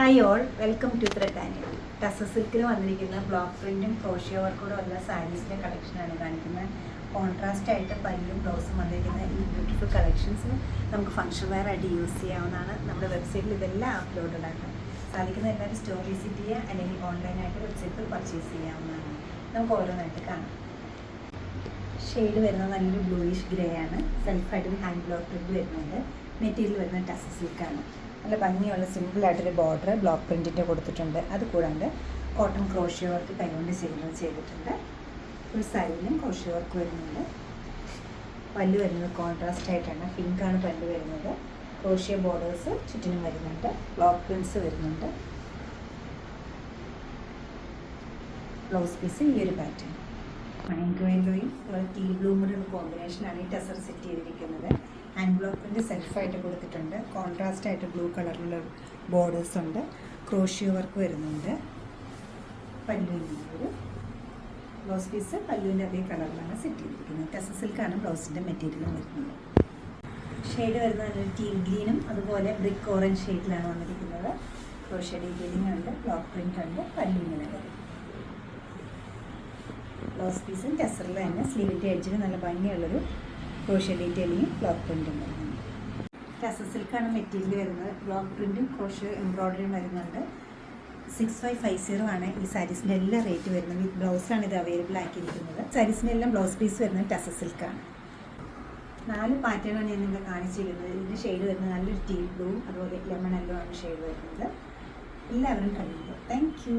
Hi all, welcome to thread. ടസർ സിൽക്കിൽ വന്നിരിക്കുന്ന ബ്ലോക്ക് പ്രിൻറ്റും ക്രോഷ്യോ വർക്കോടും ഉള്ള സാരീസിൻ്റെ കളക്ഷനാണ് കാണിക്കുന്നത്. കോൺട്രാസ്റ്റ് ആയിട്ട് പല്ലും ബ്ലൗസും വന്നിരിക്കുന്ന ഈ ബ്യൂട്ടിഫുൾ കളക്ഷൻസ് നമുക്ക് ഫംഗ്ഷൻ വെയർ ആയിട്ട് യൂസ് ചെയ്യാവുന്നതാണ്. നമ്മുടെ വെബ്സൈറ്റിൽ ഇതെല്ലാം അപ്ലോഡഡ് ആണ്. സാധിക്കുന്ന എല്ലാവരും സ്റ്റോർ വിസിറ്റ് ചെയ്യുക അല്ലെങ്കിൽ ഓൺലൈനായിട്ട് വെബ്സൈറ്റിൽ പർച്ചേസ് ചെയ്യാവുന്നതാണ്. നമുക്ക് ഓരോന്നായിട്ട് കാണാം. ഷെയ്ഡ് വരുന്നത് നല്ലൊരു ബ്ലൂയിഷ് ഗ്രേ ആണ്. സെൽഫായിട്ടൊരു ഹാൻഡ് ബ്ലോക്ക് പ്രിൻറ്റ് വരുന്നുണ്ട്. മെറ്റീരിയൽ വരുന്നത് ടസർ സിൽക്കാണ്. നല്ല ഭംഗിയുള്ള സിമ്പിളായിട്ടൊരു ബോർഡർ ബ്ലോക്ക് പ്രിൻറ്റിൻ്റെ കൊടുത്തിട്ടുണ്ട്. അതുകൂടാണ്ട് കോട്ടൺ ക്രോഷ്യോ വർക്ക് കൈകൊണ്ട് ചെയ്തിട്ടുണ്ട്. ഒരു സൈഡിലും ക്രോഷ്യോ വർക്ക് വരുന്നുണ്ട്. പല്ല് വരുന്നത് കോൺട്രാസ്റ്റ് ആയിട്ടാണ്. പിങ്കാണ് പല്ല് വരുന്നത്. ക്രോഷ്യോ ബോർഡേഴ്സ് ചുറ്റിനും വരുന്നുണ്ട്. ബ്ലോക്ക് പ്രിൻറ്റ്സ് വരുന്നുണ്ട്. ബ്ലൗസ് പീസ് ഈ ഒരു പാറ്റേൺ മൈൻഡ് യെല്ലോയും ടീ ബ്ലൂം കൂടെ ഒരു കോമ്പിനേഷനാണ് ഈ ടസർ സെറ്റ് ചെയ്തിരിക്കുന്നത്. ഹാൻഡ് ബ്ലോക്ക് പ്രിൻറ്റ് സെൽഫായിട്ട് കൊടുത്തിട്ടുണ്ട്. കോൺട്രാസ്റ്റ് ആയിട്ട് ബ്ലൂ കളറിലുള്ള ബോർഡേഴ്സ് ഉണ്ട്. ക്രോഷ്യോ വർക്ക് വരുന്നുണ്ട്. പല്ലുവിൻ്റെ ഒരു ബ്ലൗസ് പീസ് പല്ലുവിൻ്റെ അതേ കളറിലാണ് സെറ്റ് ചെയ്തിരിക്കുന്നത്. ടസർ സിൽക്കാണ് ബ്ലൗസിൻ്റെ മെറ്റീരിയൽ വരുന്നത്. ഷെയ്ഡ് വരുന്നത് നല്ലൊരു ടീൽ ഗ്രീനും അതുപോലെ ബ്രിക്ക് ഓറഞ്ച് ഷെയ്ഡിലാണ് വന്നിരിക്കുന്നത്. ക്രോഷ്യോ ഡീറ്റെയിലിംഗ് ഉണ്ട്. ബ്ലോക്ക് പ്രിൻ്റ് ഉണ്ട്. പല്ലുവിൻ്റെ വരും. ബ്ലൗസ് പീസും ടസറിൽ തന്നെ സ്ലീവിൻ്റെ എഡ്ജിന് നല്ല ഭംഗിയുള്ളൊരു ക്രോഷ്യോ ഡീറ്റെയിലിങ്ങും ബ്ലോക്ക് പ്രിൻറ്റും വരുന്നുണ്ട്. ടസർ സിൽക്കാണ് മെറ്റീരിയൽ വരുന്നത്. ബ്ലോക്ക് പ്രിൻറ്റും ക്രോഷ്യോ എംബ്രോയ്ഡറിയും വരുന്നുണ്ട്. 6550 ആണ് ഈ സാരീസിൻ്റെ എല്ലാ റേറ്റ് വരുന്നത്. വിത്ത് ബ്ലൗസാണ് ഇത് അവൈലബിൾ ആക്കിയിരിക്കുന്നത്. സാരീസിൻ്റെ എല്ലാം ബ്ലൗസ് പീസ് വരുന്നത് ടസർ സിൽക്കാണ്. 4 പാറ്റേണാണ് ഞാൻ നിങ്ങളെ കാണിച്ചിരിക്കുന്നത്. ഇതിൻ്റെ ഷെയ്ഡ് വരുന്നത് നല്ലൊരു ടീ ബ്ലൂ അതുപോലെ ലെമൺ യെല്ലോ ആണ് ഷെയ്ഡ് വരുന്നത്. എല്ലാവരും കഴിയുമ്പോൾ താങ്ക് യു.